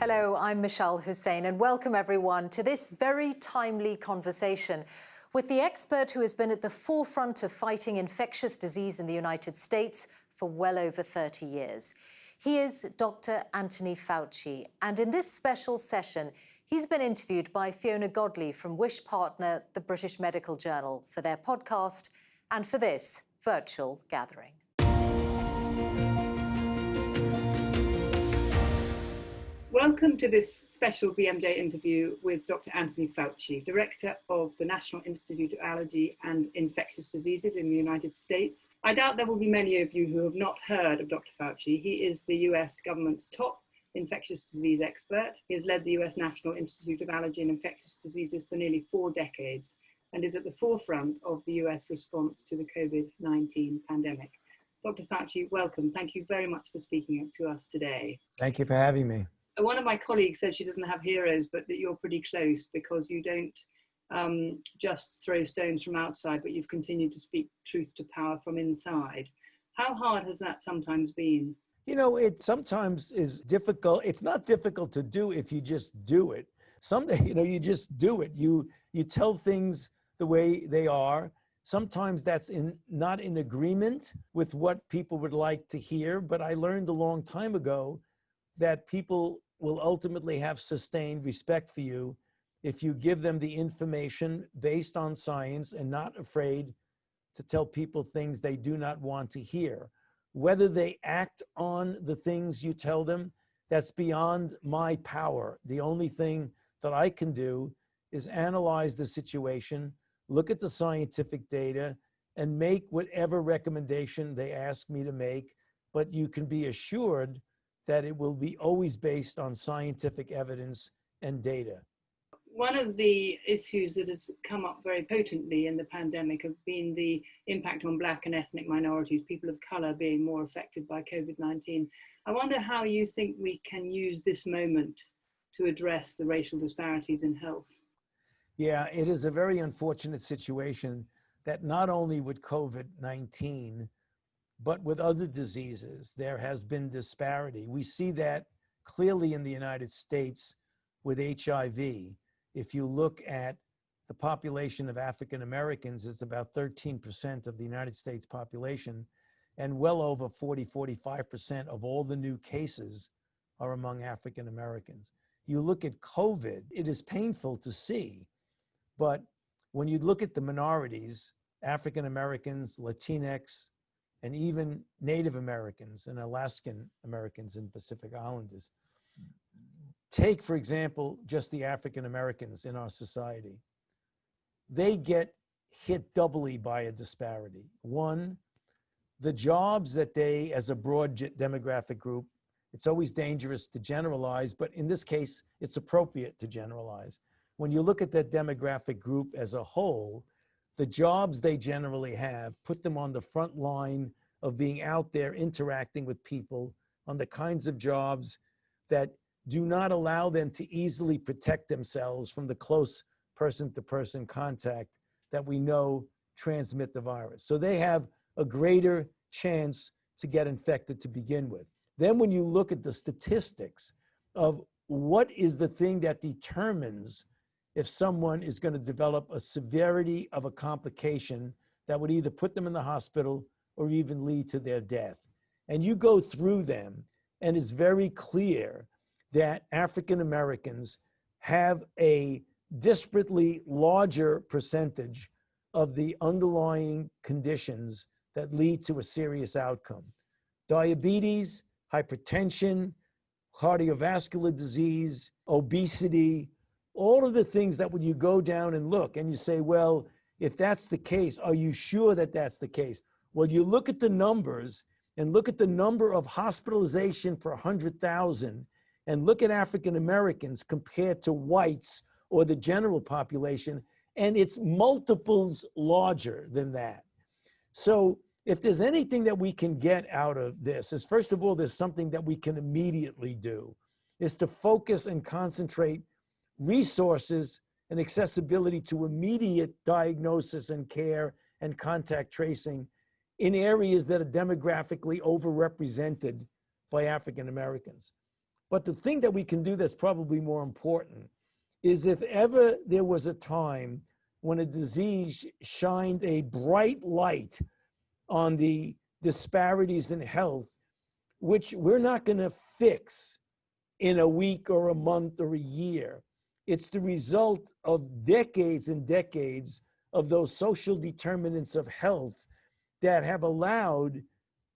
Hello, I'm Michelle Hussein, and welcome everyone to this very timely conversation with the expert who has been at the forefront of fighting infectious disease in the United States for well over 30 years. He is Dr. Anthony Fauci, and in this special session, he's been interviewed by Fiona Godley from Wish Partner, the British Medical Journal, for their podcast and for this virtual gathering. Welcome to this special BMJ interview with Dr. Anthony Fauci, Director of the National Institute of Allergy and Infectious Diseases in the United States. I doubt there will be many of you who have not heard of Dr. Fauci. He is the US government's top infectious disease expert. He has led the US National Institute of Allergy and Infectious Diseases for nearly 4 decades and is at the forefront of the US response to the COVID-19 pandemic. Dr. Fauci, welcome. Thank you very much for speaking to us today. Thank you for having me. One of my colleagues said she doesn't have heroes, but that you're pretty close because you don't just throw stones from outside, but you've continued to speak truth to power from inside. How hard has that sometimes been? You know, it sometimes is difficult. It's not difficult to do if you just do it. Someday, you just do it. You tell things the way they are. Sometimes that's not in agreement with what people would like to hear, but I learned a long time ago that people will ultimately have sustained respect for you if you give them the information based on science and not afraid to tell people things they do not want to hear. Whether they act on the things you tell them, that's beyond my power. The only thing that I can do is analyze the situation, look at the scientific data, and make whatever recommendation they ask me to make. But you can be assured that it will be always based on scientific evidence and data. One of the issues that has come up very potently in the pandemic have been the impact on Black and ethnic minorities, people of color being more affected by COVID-19. I wonder how you think we can use this moment to address the racial disparities in health. Yeah, it is a very unfortunate situation that not only with COVID-19, but with other diseases, there has been disparity. We see that clearly in the United States with HIV. If you look at the population of African Americans, it's about 13% of the United States population, and well over 40-45% of all the new cases are among African Americans. You look at COVID, it is painful to see, but when you look at the minorities, African Americans, Latinx, and even Native Americans and Alaskan Americans and Pacific Islanders. Take, for example, just the African Americans in our society. They get hit doubly by a disparity. One, the jobs that they, as a broad demographic group, it's always dangerous to generalize, but in this case, it's appropriate to generalize. When you look at that demographic group as a whole, the jobs they generally have put them on the front line of being out there interacting with people on the kinds of jobs that do not allow them to easily protect themselves from the close person-to-person contact that we know transmit the virus. So they have a greater chance to get infected to begin with. Then when you look at the statistics of what is the thing that determines if someone is going to develop a severity of a complication that would either put them in the hospital or even lead to their death. And you go through them, and it's very clear that African Americans have a disparately larger percentage of the underlying conditions that lead to a serious outcome. Diabetes, hypertension, cardiovascular disease, obesity, all of the things that when you go down and look and you say, well, if that's the case, are you sure that that's the case? Well, you look at the numbers and look at the number of hospitalization per 100,000 and look at African Americans compared to whites or the general population, and it's multiples larger than that. So if there's anything that we can get out of this is, first of all, there's something that we can immediately do, is to focus and concentrate resources and accessibility to immediate diagnosis and care and contact tracing in areas that are demographically overrepresented by African Americans. But the thing that we can do that's probably more important is if ever there was a time when a disease shined a bright light on the disparities in health, which we're not going to fix in a week or a month or a year. It's the result of decades and decades of those social determinants of health that have allowed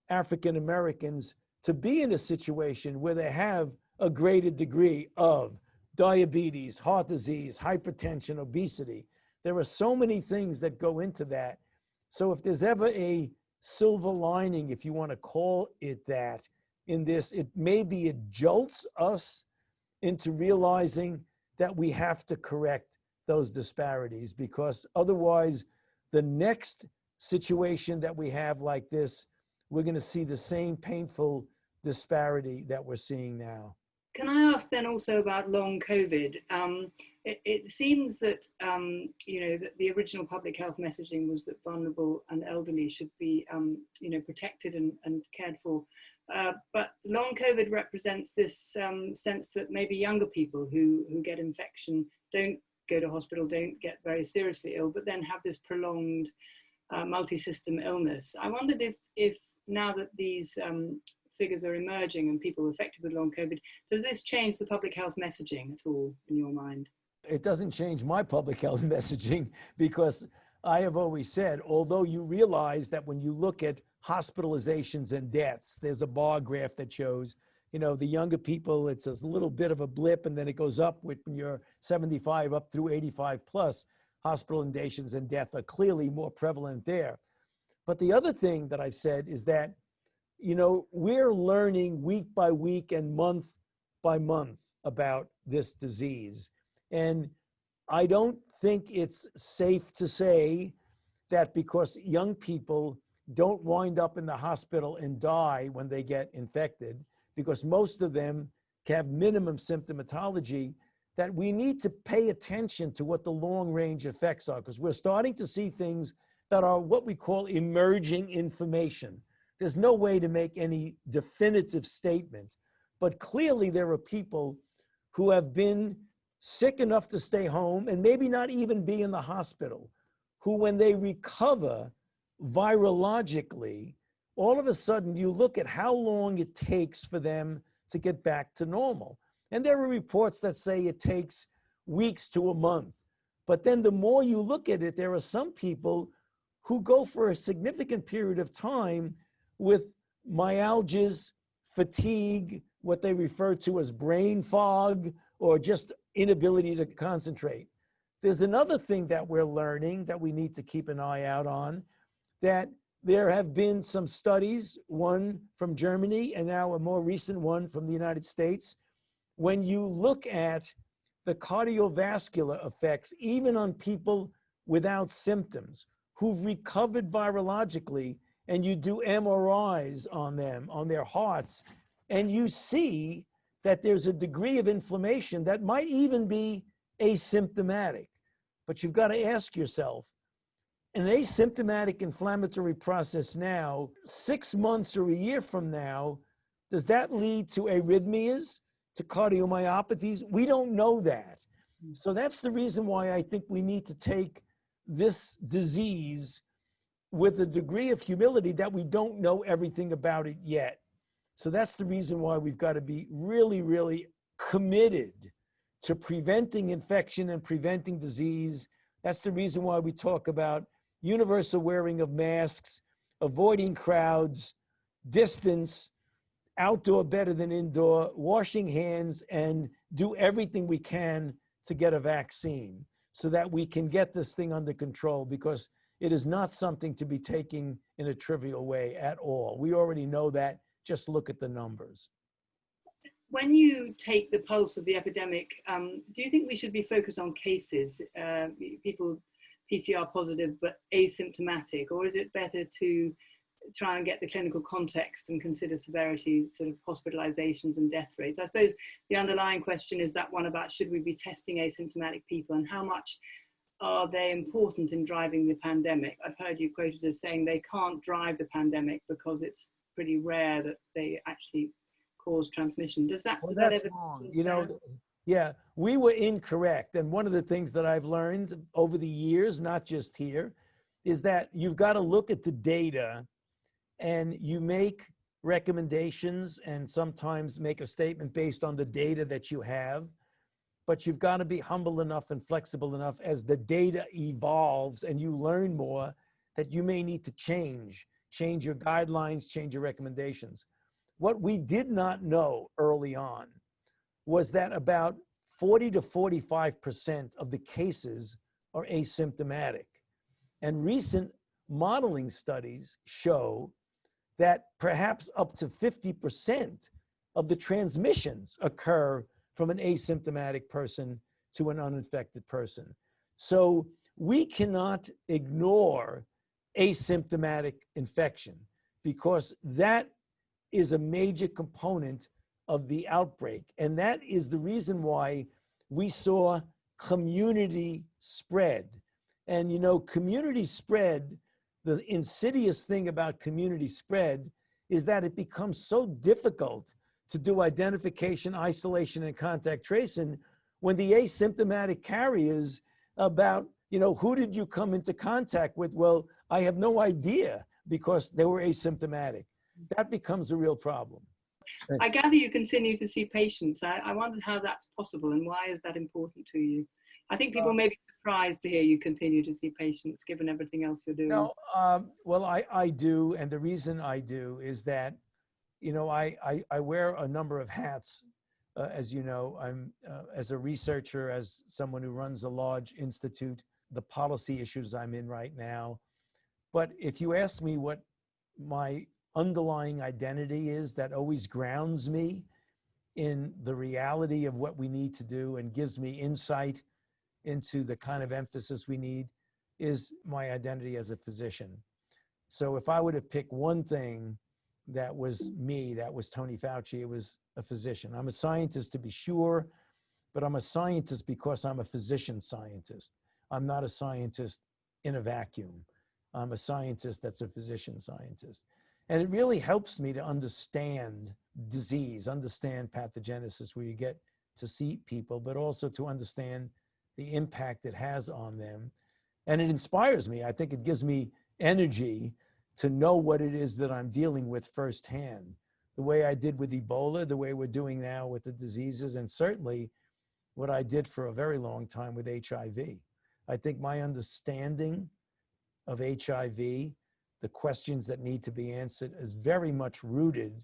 African Americans to be in a situation where they have a greater degree of diabetes, heart disease, hypertension, obesity. There are so many things that go into that. So if there's ever a silver lining, if you want to call it that, in this, it maybe it jolts us into realizing that we have to correct those disparities, because otherwise the next situation that we have like this, we're going to see the same painful disparity that we're seeing now. Can I ask then also about long COVID? It seems that, that the original public health messaging was that vulnerable and elderly should be, protected and cared for. But long COVID represents this sense that maybe younger people who get infection don't go to hospital, don't get very seriously ill, but then have this prolonged multi-system illness. I wondered if now that these figures are emerging and people affected with long COVID, does this change the public health messaging at all in your mind? It doesn't change my public health messaging, because I have always said, although you realize that when you look at hospitalizations and deaths, there's a bar graph that shows, the younger people, it's a little bit of a blip and then it goes up when you're 75 up through 85 plus. Hospitalizations and death are clearly more prevalent there. But the other thing that I've said is that we're learning week by week and month by month about this disease. And I don't think it's safe to say that because young people don't wind up in the hospital and die when they get infected, because most of them have minimum symptomatology, that we need to pay attention to what the long range effects are, because we're starting to see things that are what we call emerging information. There's no way to make any definitive statement, but clearly there are people who have been sick enough to stay home and maybe not even be in the hospital, who when they recover virologically, all of a sudden you look at how long it takes for them to get back to normal. And there are reports that say it takes weeks to a month. But then the more you look at it, there are some people who go for a significant period of time with myalgias, fatigue, what they refer to as brain fog, or just inability to concentrate. There's another thing that we're learning that we need to keep an eye out on, that there have been some studies, one from Germany and now a more recent one from the United States. When you look at the cardiovascular effects, even on people without symptoms who've recovered virologically, and you do MRIs on them, on their hearts, and you see that there's a degree of inflammation that might even be asymptomatic. But you've got to ask yourself, an asymptomatic inflammatory process now, 6 months or a year from now, does that lead to arrhythmias, to cardiomyopathies? We don't know that. So that's the reason why I think we need to take this disease with a degree of humility that we don't know everything about it yet. So that's the reason why we've got to be really, really committed to preventing infection and preventing disease. That's the reason why we talk about universal wearing of masks, avoiding crowds, distance, outdoor better than indoor, washing hands, and do everything we can to get a vaccine so that we can get this thing under control, because it is not something to be taken in a trivial way at all. We already know that. Just look at the numbers. When you take the pulse of the epidemic, do you think we should be focused on cases, people PCR positive but asymptomatic, or is it better to try and get the clinical context and consider severity, sort of hospitalizations and death rates? I suppose the underlying question is that one about, should we be testing asymptomatic people, and how much are they important in driving the pandemic? I've heard you quoted as saying they can't drive the pandemic because it's pretty rare that they actually cause transmission. Does that, Well, does that that's ever wrong. stand? Yeah, we were incorrect. And one of the things that I've learned over the years, not just here, is that you've got to look at the data and you make recommendations and sometimes make a statement based on the data that you have. But you've got to be humble enough and flexible enough as the data evolves and you learn more that you may need to change your guidelines, change your recommendations. What we did not know early on was that about 40 to 45% of the cases are asymptomatic. And recent modeling studies show that perhaps up to 50% of the transmissions occur from an asymptomatic person to an uninfected person. So we cannot ignore asymptomatic infection because that is a major component of the outbreak. And that is the reason why we saw community spread. And community spread, the insidious thing about community spread is that it becomes so difficult to do identification, isolation, and contact tracing when the asymptomatic carriers about, who did you come into contact with? Well, I have no idea because they were asymptomatic. That becomes a real problem. I gather you continue to see patients. I wondered how that's possible and why is that important to you? I think people may be surprised to hear you continue to see patients given everything else you're doing. Well, I do. And the reason I do is that, I wear a number of hats. As you know, I'm as a researcher, as someone who runs a large institute, the policy issues I'm in right now. But if you ask me what my underlying identity is that always grounds me in the reality of what we need to do and gives me insight into the kind of emphasis we need is my identity as a physician. So if I were to pick one thing that was me, that was Tony Fauci, it was a physician. I'm a scientist to be sure, but I'm a scientist because I'm a physician scientist. I'm not a scientist in a vacuum. I'm a scientist that's a physician scientist. And it really helps me to understand disease, understand pathogenesis, where you get to see people, but also to understand the impact it has on them. And it inspires me. I think it gives me energy to know what it is that I'm dealing with firsthand, the way I did with Ebola, the way we're doing now with the diseases, and certainly what I did for a very long time with HIV. I think my understanding of HIV, the questions that need to be answered, is very much rooted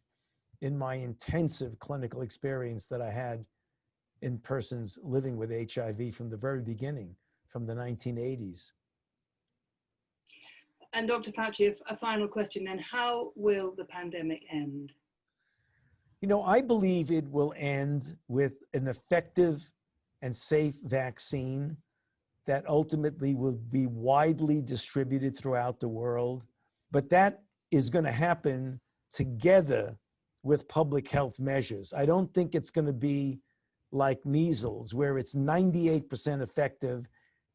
in my intensive clinical experience that I had in persons living with HIV from the very beginning, from the 1980s. And Dr. Fauci, a final question then, how will the pandemic end? I believe it will end with an effective and safe vaccine that ultimately will be widely distributed throughout the world. But that is going to happen together with public health measures. I don't think it's going to be like measles, where it's 98% effective,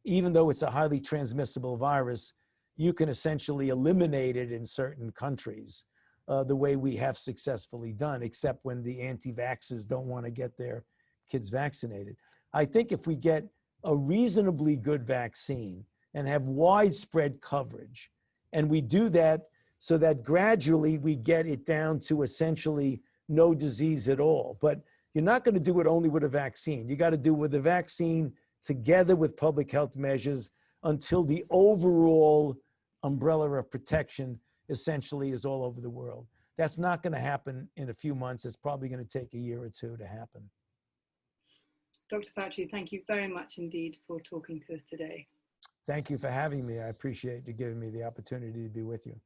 even though it's a highly transmissible virus. You can essentially eliminate it in certain countries, the way we have successfully done, except when the anti-vaxxers don't want to get their kids vaccinated. I think if we get a reasonably good vaccine and have widespread coverage, and we do that so that gradually we get it down to essentially no disease at all. But you're not going to do it only with a vaccine. You got to do it with a vaccine together with public health measures until the overall umbrella of protection essentially is all over the world. That's not going to happen in a few months. It's probably going to take a year or two to happen. Dr. Fauci, thank you very much indeed for talking to us today. Thank you for having me. I appreciate you giving me the opportunity to be with you.